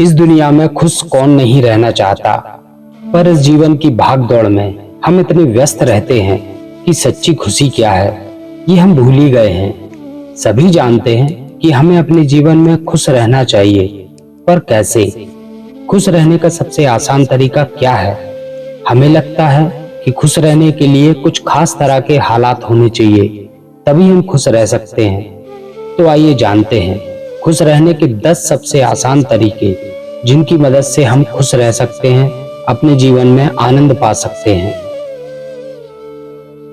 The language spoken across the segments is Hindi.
इस दुनिया में खुश कौन नहीं रहना चाहता, पर इस जीवन की भागदौड़ में हम इतने व्यस्त रहते हैं कि सच्ची खुशी क्या है ये हम भूल ही गए हैं। सभी जानते हैं कि हमें अपने जीवन में खुश रहना चाहिए, पर कैसे? खुश रहने का सबसे आसान तरीका क्या है? हमें लगता है कि खुश रहने के लिए कुछ खास तरह के हालात होने चाहिए, तभी हम खुश रह सकते हैं। तो आइए जानते हैं खुश रहने के 10 सबसे आसान तरीके, जिनकी मदद से हम खुश रह सकते हैं, अपने जीवन में आनंद पा सकते हैं।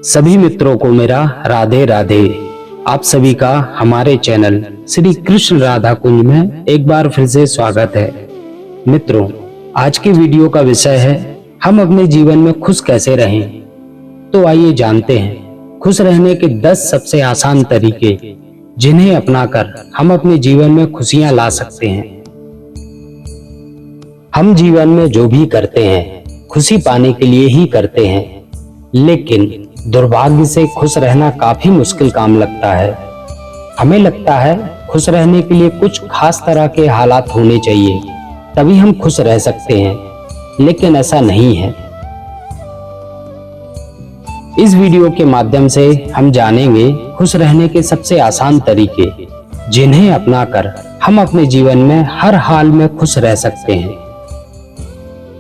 सभी मित्रों को मेरा राधे राधे। आप सभी का हमारे चैनल श्री कृष्ण राधा कुंज में एक बार फिर से स्वागत है। मित्रों, आज के वीडियो का विषय है हम अपने जीवन में खुश कैसे रहें। तो आइए जानते हैं खुश रहने के 10 सबसे आसान तरीके, जिन्हें अपनाकर हम अपने जीवन में खुशियां ला सकते हैं। हम जीवन में जो भी करते हैं खुशी पाने के लिए ही करते हैं, लेकिन दुर्भाग्य से खुश रहना काफी मुश्किल काम लगता है। हमें लगता है खुश रहने के लिए कुछ खास तरह के हालात होने चाहिए, तभी हम खुश रह सकते हैं, लेकिन ऐसा नहीं है। इस वीडियो के माध्यम से हम जानेंगे खुश रहने के सबसे आसान तरीके, जिन्हें अपनाकर हम अपने जीवन में हर हाल में खुश रह सकते हैं।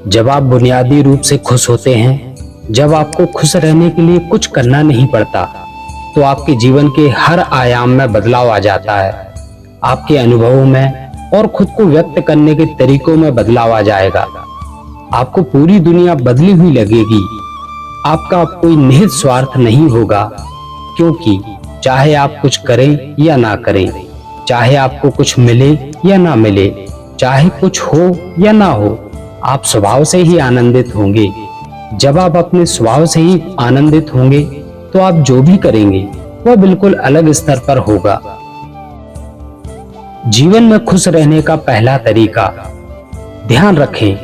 जब आप बुनियादी रूप से खुश होते हैं, जब आपको खुश रहने के लिए कुछ करना नहीं पड़ता, तो आपके जीवन के हर आयाम में बदलाव आ जाता है। आपके अनुभवों में और खुद को व्यक्त करने के तरीकों में बदलाव आ जाएगा। आपको पूरी दुनिया बदली हुई लगेगी। आपका कोई निहित स्वार्थ नहीं होगा, क्योंकि चाहे आप कुछ करें या ना करें, चाहे आपको कुछ मिले या ना मिले, चाहे कुछ हो या ना हो, आप स्वभाव से ही आनंदित होंगे। जब आप अपने स्वभाव से ही आनंदित होंगे, तो आप जो भी करेंगे वह बिल्कुल अलग स्तर पर होगा। जीवन में खुश रहने का पहला तरीका, ध्यान रखें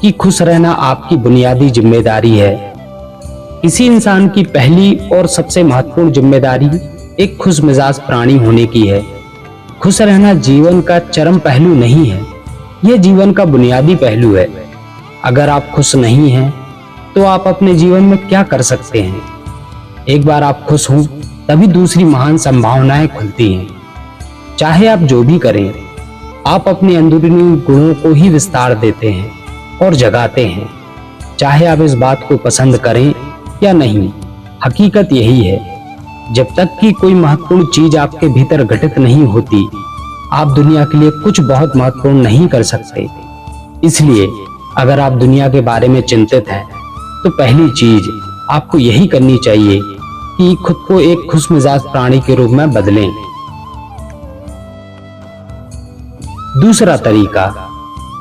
कि खुश रहना आपकी बुनियादी जिम्मेदारी है। किसी इंसान की पहली और सबसे महत्वपूर्ण जिम्मेदारी एक खुश मिजाज प्राणी होने की है। खुश रहना जीवन का चरम पहलू नहीं है, यह जीवन का बुनियादी पहलू है। अगर आप खुश नहीं हैं, तो आप अपने जीवन में क्या कर सकते हैं? एक बार आप खुश हों, तभी दूसरी महान संभावनाएं खुलती हैं। चाहे आप जो भी करें, आप अपने अंदरूनी गुणों को ही विस्तार देते हैं और जगाते हैं। चाहे आप इस बात को पसंद करें या नहीं, हकीकत यही है। जब तक कि कोई महत्वपूर्ण चीज आपके भीतर घटित नहीं होती, आप दुनिया के लिए कुछ बहुत महत्वपूर्ण नहीं कर सकते। इसलिए अगर आप दुनिया के बारे में चिंतित हैं, तो पहली चीज आपको यही करनी चाहिए कि खुद को एक खुश मिजाज प्राणी के रूप में बदलें। दूसरा तरीका,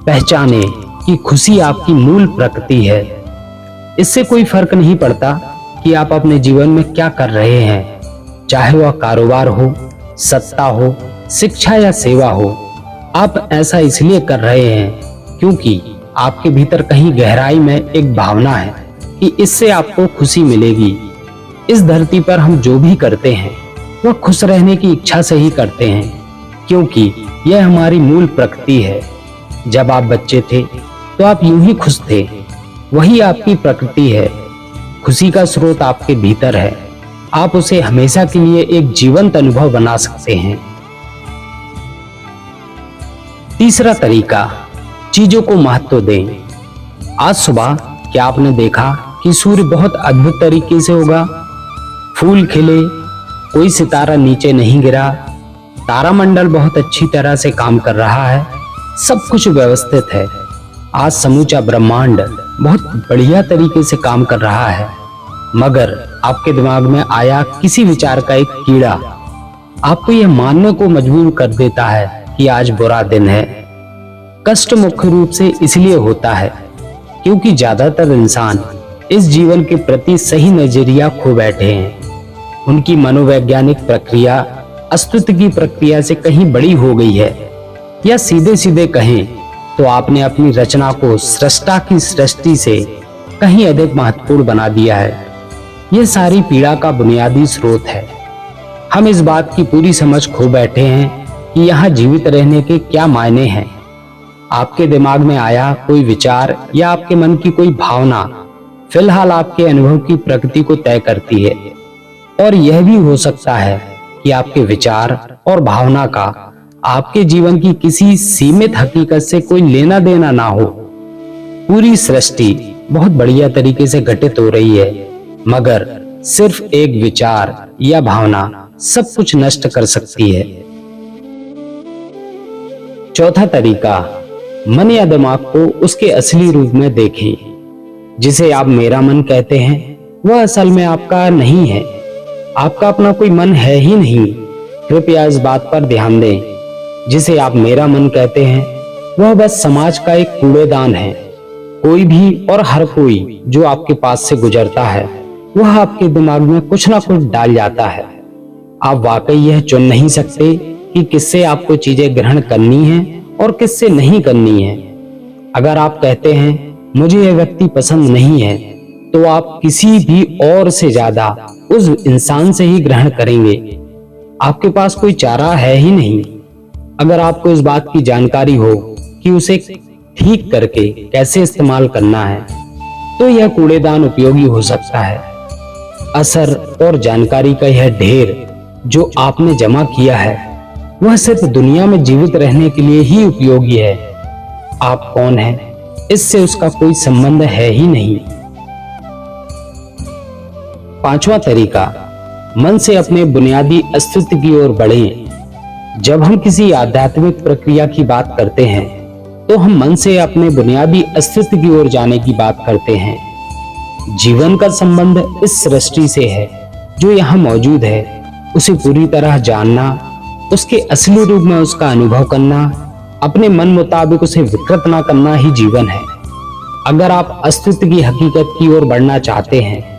पहचानें कि खुशी आपकी मूल प्रकृति है। इससे कोई फर्क नहीं पड़ता कि आप अपने जीवन में क्या कर रहे हैं, चाहे वह कारोबार हो, सत्ता हो, शिक्षा या सेवा हो। आप ऐसा इसलिए कर रहे हैं क्योंकि आपके भीतर कहीं गहराई में एक भावना है कि इससे आपको खुशी मिलेगी। इस धरती पर हम जो भी करते हैं वह खुश रहने की इच्छा से ही करते हैं, क्योंकि यह हमारी मूल प्रकृति है। जब आप बच्चे थे तो आप यूं ही खुश थे, वही आपकी प्रकृति है। खुशी का स्रोत आपके भीतर है। आप उसे हमेशा के लिए एक जीवंत अनुभव बना सकते हैं। तीसरा तरीका, चीजों को महत्व दें। आज सुबह क्या आपने देखा कि सूर्य बहुत अद्भुत तरीके से उगा? फूल खिले, कोई सितारा नीचे नहीं गिरा, तारामंडल बहुत अच्छी तरह से काम कर रहा है, सब कुछ व्यवस्थित है। आज समूचा ब्रह्मांड बहुत बढ़िया तरीके से काम कर रहा है, मगर आपके दिमाग में आया किसी विचार का एक कीड़ा आपको यह मानने को मजबूर कर देता है कि आज बुरा दिन है। कष्ट मुख्य रूप से इसलिए होता है क्योंकि ज्यादातर इंसान इस जीवन के प्रति सही नजरिया खो बैठे हैं। उनकी मनोवैज्ञानिक प्रक्रिया अस्तित्व की प्रक्रिया से कहीं बड़ी हो गई है, या सीधे सीधे कहें तो आपने अपनी रचना को सृष्टा की सृष्टि से कहीं अधिक महत्वपूर्ण बना दिया है। यह सारी पीड़ा का बुनियादी स्रोत है। हम इस बात की पूरी समझ खो बैठे हैं कि यहाँ जीवित रहने के क्या मायने हैं। आपके दिमाग में आया कोई विचार या आपके मन की कोई भावना फिलहाल आपके अनुभव की प्रकृति को तय करती है। और यह भी हो सकता है कि आपके विचार और भावना का आपके जीवन की किसी सीमित हकीकत से कोई लेना देना ना हो। पूरी सृष्टि बहुत बढ़िया तरीके से घटित हो रही है, मगर सिर्फ एक विचार या भावना सब कुछ नष्ट कर सकती है। चौथा तरीका, मन या दिमाग को उसके असली रूप में देखें। जिसे आप मेरा मन कहते हैं वह असल में आपका नहीं है। आपका अपना कोई मन है ही नहीं। कृपया इस बात पर ध्यान दें। जिसे आप मेरा मन कहते हैं वह बस समाज का एक कूड़ेदान है। कोई भी और हर कोई जो आपके पास से गुजरता है वह आपके दिमाग में कुछ ना कुछ डाल जाता है। आप वाकई यह चुन नहीं सकते कि किससे आपको चीजें ग्रहण करनी है और किससे नहीं करनी है। अगर आप कहते हैं मुझे यह व्यक्ति पसंद नहीं है, तो आप किसी भी और से ज्यादा उस इंसान से ही ग्रहण करेंगे। आपके पास कोई चारा है ही नहीं। अगर आपको इस बात की जानकारी हो कि उसे ठीक करके कैसे इस्तेमाल करना है, तो यह कूड़ेदान उपयोगी हो सकता है। असर और जानकारी का यह ढेर जो आपने जमा किया है वह सिर्फ दुनिया में जीवित रहने के लिए ही उपयोगी है। आप कौन हैं इससे उसका कोई संबंध है ही नहीं। पांचवा तरीका, मन से अपने बुनियादी अस्तित्व की ओर बढ़ें। जब हम किसी आध्यात्मिक प्रक्रिया की बात करते हैं तो हम मन से अपने बुनियादी अस्तित्व की ओर जाने की बात करते हैं। जीवन का संबंध इस सृष्टि से है जो यहाँ मौजूद है। उसे पूरी तरह जानना, उसके असली रूप में उसका अनुभव करना, अपने मन मुताबिक उसे विकृत ना करना ही जीवन है। अगर आप अस्तित्व की हकीकत की ओर बढ़ना चाहते हैं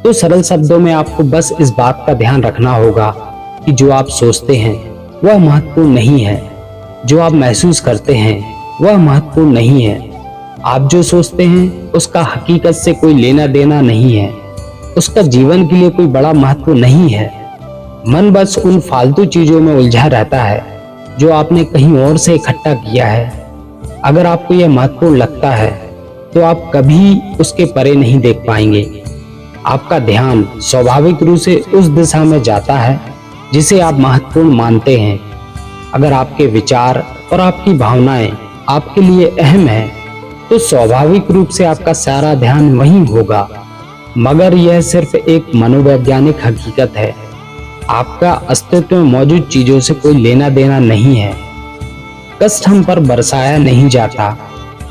तो सरल शब्दों में आपको बस इस बात का ध्यान रखना होगा कि जो आप सोचते हैं वह महत्वपूर्ण नहीं है, जो आप महसूस करते हैं वह महत्वपूर्ण नहीं है। आप जो सोचते हैं उसका हकीकत से कोई लेना देना नहीं है, उसका जीवन के लिए कोई बड़ा महत्व नहीं है। मन बस उन फालतू चीजों में उलझा रहता है जो आपने कहीं और से इकट्ठा किया है। अगर आपको यह महत्वपूर्ण लगता है तो आप कभी उसके परे नहीं देख पाएंगे। आपका ध्यान स्वाभाविक रूप से उस दिशा में जाता है जिसे आप महत्वपूर्ण मानते हैं। अगर आपके विचार और आपकी भावनाएं आपके लिए अहम है तो स्वाभाविक रूप से आपका सारा ध्यान वहीं होगा। मगर यह सिर्फ एक मनोवैज्ञानिक हकीकत है। आपका अस्तित्व में मौजूद चीजों से कोई लेना देना नहीं है। कष्ट हम पर बरसाया नहीं जाता,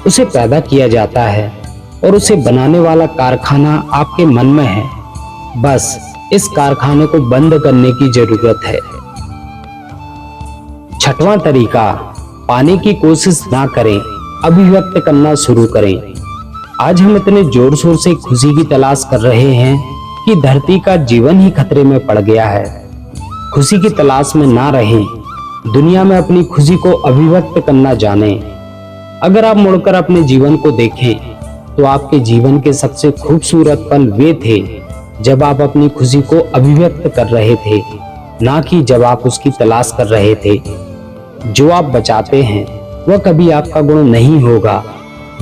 उसे पैदा किया जाता है और उसे बनाने वाला कारखाना आपके मन में है। बस इस कारखाने को बंद करने की जरूरत है। छठवां तरीका, पाने की कोशिश ना करें, अभिव्यक्त करना शुरू करें। आज हम इतने जोर शोर से खुशी की तलाश कर रहे हैं कि धरती का जीवन ही खतरे में पड़ गया है। खुशी की तलाश में ना रहें, दुनिया में अपनी खुशी को अभिव्यक्त करना जानें। अगर आप मुड़कर अपने जीवन को देखें तो आपके जीवन के सबसे खूबसूरत पल वे थे जब आप अपनी खुशी को अभिव्यक्त कर रहे थे, ना कि जब आप उसकी तलाश कर रहे थे। जो आप बचाते हैं वह कभी आपका गुण नहीं होगा।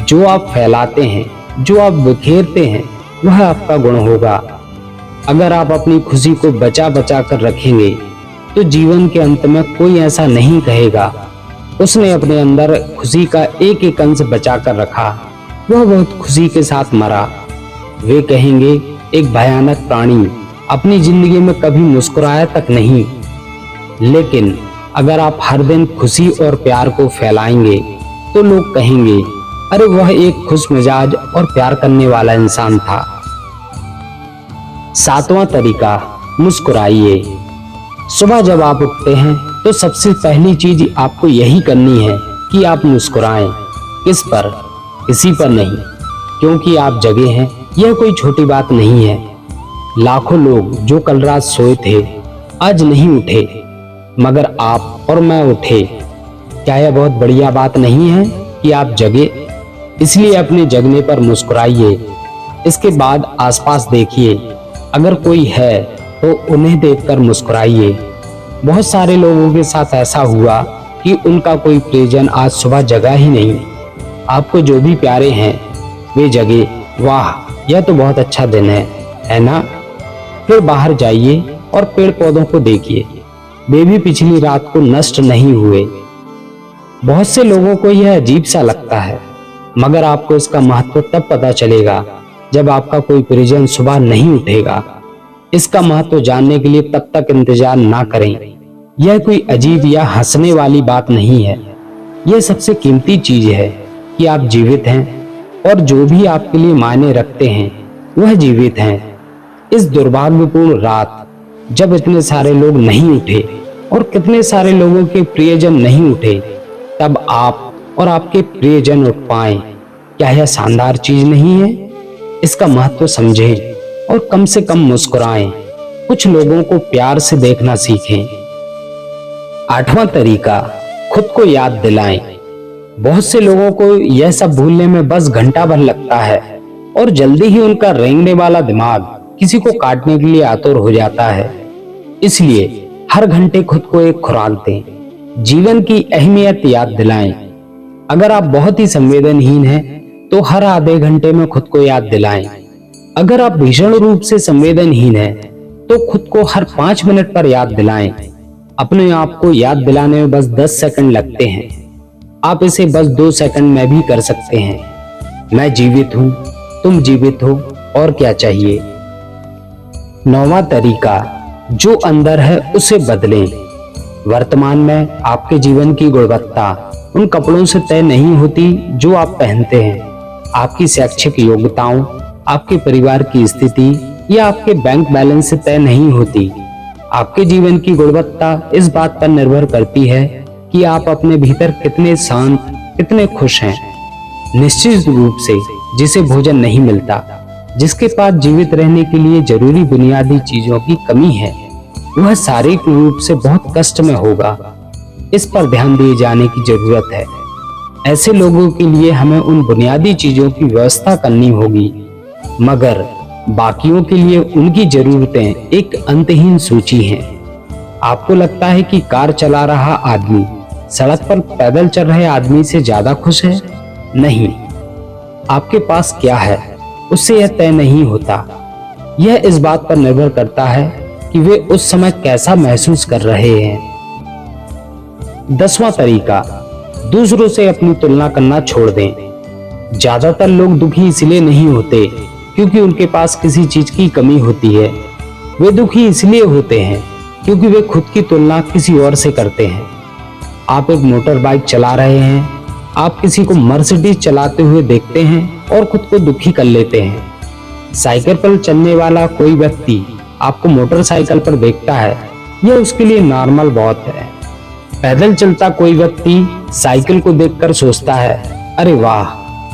जो आप फैलाते हैं, जो आप बिखेरते हैं, वह आपका गुण होगा। अगर आप अपनी खुशी को बचा बचा कर रखेंगे तो जीवन के अंत में कोई ऐसा नहीं कहेगा उसने अपने अंदर खुशी का एक एक अंश बचा कर रखा, वह बहुत खुशी के साथ मरा। वे कहेंगे एक भयानक प्राणी अपनी जिंदगी में कभी मुस्कुराया तक नहीं। लेकिन अगर आप हर दिन खुशी और प्यार को फैलाएंगे तो लोग कहेंगे अरे वह एक खुश मिजाज और प्यार करने वाला इंसान था। सातवां तरीका, मुस्कुराइए। सुबह जब आप उठते हैं तो सबसे पहली चीज आपको यही करनी है कि आप मुस्कुराएं। किस पर? किसी पर नहीं, क्योंकि आप जगे हैं यह कोई छोटी बात नहीं है। लाखों लोग जो कल रात सोए थे आज नहीं उठे, मगर आप और मैं उठे। क्या यह बहुत बढ़िया बात नहीं है कि आप जगे? इसलिए अपने जगने पर मुस्कुराइए। इसके बाद आसपास देखिए, अगर कोई है तो उन्हें देखकर मुस्कुराइए। बहुत सारे लोगों के साथ ऐसा हुआ कि उनका कोई प्रियजन आज सुबह जगा ही नहीं। आपको जो भी प्यारे हैं वे जगे। वाह, यह तो बहुत अच्छा दिन है ना? फिर बाहर जाइए और पेड़ पौधों को देखिए, वे भी पिछली रात को नष्ट नहीं हुए। बहुत से लोगों को यह अजीब सा लगता है, मगर आपको इसका महत्व तब पता चलेगा जब आपका कोई परिजन सुबह नहीं उठेगा। इसका महत्व जानने के लिए तब तक इंतजार ना करें। यह कोई अजीब या हंसने वाली बात नहीं है। यह सबसे कीमती चीज है कि आप जीवित हैं और जो भी आपके लिए मायने रखते हैं वह जीवित हैं। इस दुर्भाग्यपूर्ण रात जब इतने सारे लोग नहीं उठे और कितने सारे लोगों के प्रियजन नहीं उठे, तब आप और आपके प्रियजन उठ पाए। क्या यह शानदार चीज नहीं है? इसका महत्व समझें और कम से कम मुस्कुराएं। कुछ लोगों को प्यार से देखना सीखें। 8वां तरीका, खुद को याद दिलाएं। बहुत से लोगों को यह सब भूलने में बस घंटा भर लगता है और जल्दी ही उनका रेंगने वाला दिमाग किसी को काटने के लिए आतुर हो जाता है। इसलिए हर घंटे खुद को एक खुराक दें। जीवन की अहमियत याद दिलाएं। अगर आप बहुत ही संवेदनहीन हैं तो हर आधे घंटे में खुद को याद दिलाएं। अगर आप भीषण रूप से संवेदनहीन हैं तो खुद को हर 5 मिनट पर याद दिलाएं। अपने आप को याद दिलाने में बस 10 सेकंड लगते हैं। आप इसे बस 2 सेकंड में भी कर सकते हैं। मैं जीवित हूं, तुम जीवित हो, और क्या चाहिए? 9वां तरीका, जो अंदर है उसे बदलें। वर्तमान में आपके जीवन की गुणवत्ता उन कपड़ों से तय नहीं होती जो आप पहनते हैं। आपकी शैक्षिक योग्यताओं, आपके परिवार की स्थिति या आपके बैंक बैलेंस से तय नहीं होती। आपके जीवन की गुणवत्ता इस बात पर निर्भर करती है कि आप अपने भीतर कितने शांत, कितने खुश हैं। निश्चित रूप से जिसे भोजन नहीं मिलता, जिसके पास जीवित रहने के लिए जरूरी बुनियादी चीजों की कमी है, वह शारीरिक रूप से बहुत कष्ट में होगा। इस पर ध्यान दिए जाने की जरूरत है। ऐसे लोगों के लिए हमें उन बुनियादी चीजों की व्यवस्था करनी होगी, मगर बाकियों के लिए उनकी जरूरतें एक अंतहीन सूची हैं। आपको लगता है कि कार चला रहा आदमी सड़क पर पैदल चल रहे आदमी से ज्यादा खुश है? नहीं, आपके पास क्या है उससे यह तय नहीं होता। यह इस बात पर निर्भर करता है कि वे उस समय कैसा महसूस कर रहे हैं। 10वां तरीका, दूसरों से अपनी तुलना करना छोड़ दें। ज्यादातर लोग दुखी इसलिए नहीं होते क्योंकि उनके पास किसी चीज की कमी होती है। वे दुखी इसलिए होते हैं क्योंकि वे खुद की तुलना किसी और से करते हैं। आप एक मोटर बाइक चला रहे हैं, आप किसी को मर्सिडीज चलाते हुए देखते हैं और खुद को दुखी कर लेते हैं। साइकिल पर चलने वाला कोई व्यक्ति आपको मोटरसाइकिल पर देखता है, यह उसके लिए नॉर्मल बहुत है। पैदल चलता कोई व्यक्ति साइकिल को देखकर सोचता है, अरे वाह,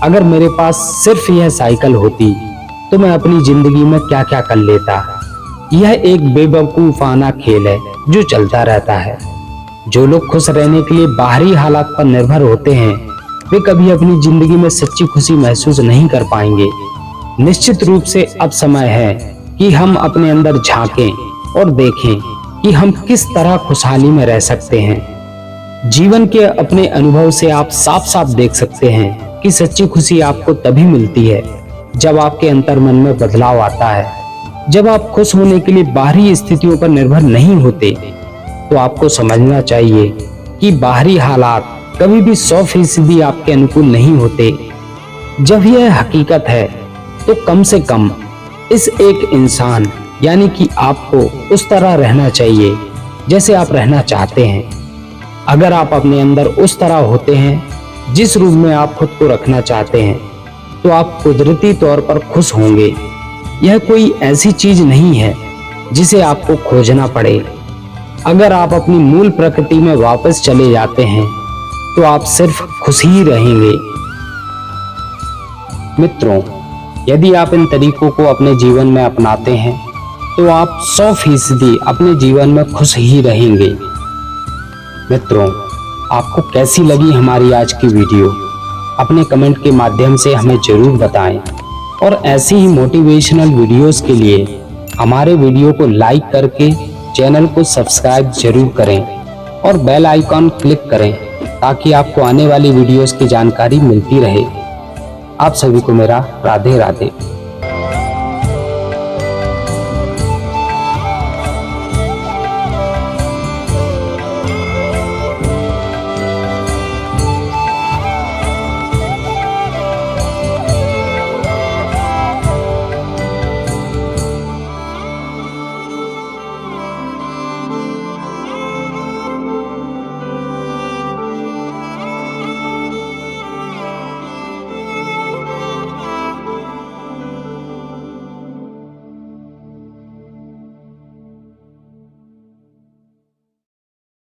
अगर मेरे पास सिर्फ यह साइकिल होती तो मैं अपनी जिंदगी में क्या क्या कर लेता। यह एक बेवकूफाना खेल है जो चलता रहता है। जो लोग खुश रहने के लिए बाहरी हालात पर निर्भर होते हैं, वे कभी अपनी जिंदगी में सच्ची खुशी महसूस नहीं कर पाएंगे। निश्चित रूप से अब समय है कि हम अपने अंदर झांकें और देखें कि हम किस तरह खुशहाली में रह सकते हैं। जीवन के अपने अनुभव से आप साफ साफ देख सकते हैं कि सच्ची खुशी आपको तभी मिलती है जब आपके अंतर्मन में बदलाव आता है। जब आप खुश होने के लिए बाहरी स्थितियों पर निर्भर नहीं होते, तो आपको समझना चाहिए कि बाहरी हालात कभी भी 100% आपके अनुकूल नहीं होते। जब यह हकीकत है तो कम से कम इस एक इंसान यानी कि आपको उस तरह रहना चाहिए जैसे आप रहना चाहते हैं। अगर आप अपने अंदर उस तरह होते हैं जिस रूप में आप खुद को रखना चाहते हैं, तो आप कुदरती तौर पर खुश होंगे। यह कोई ऐसी चीज नहीं है जिसे आपको खोजना पड़े। अगर आप अपनी मूल प्रकृति में वापस चले जाते हैं तो आप सिर्फ खुश ही रहेंगे। मित्रों, यदि आप इन तरीकों को अपने जीवन में अपनाते हैं तो आप 100% अपने जीवन में खुश ही रहेंगे। मित्रों, आपको कैसी लगी हमारी आज की वीडियो? अपने कमेंट के माध्यम से हमें जरूर बताएं और ऐसी ही मोटिवेशनल वीडियोस के लिए हमारे वीडियो को लाइक करके चैनल को सब्सक्राइब जरूर करें। और बेल आइकॉन क्लिक करें ताकि आपको आने वाली वीडियोस की जानकारी मिलती रहे। आप सभी को मेरा राधे राधे।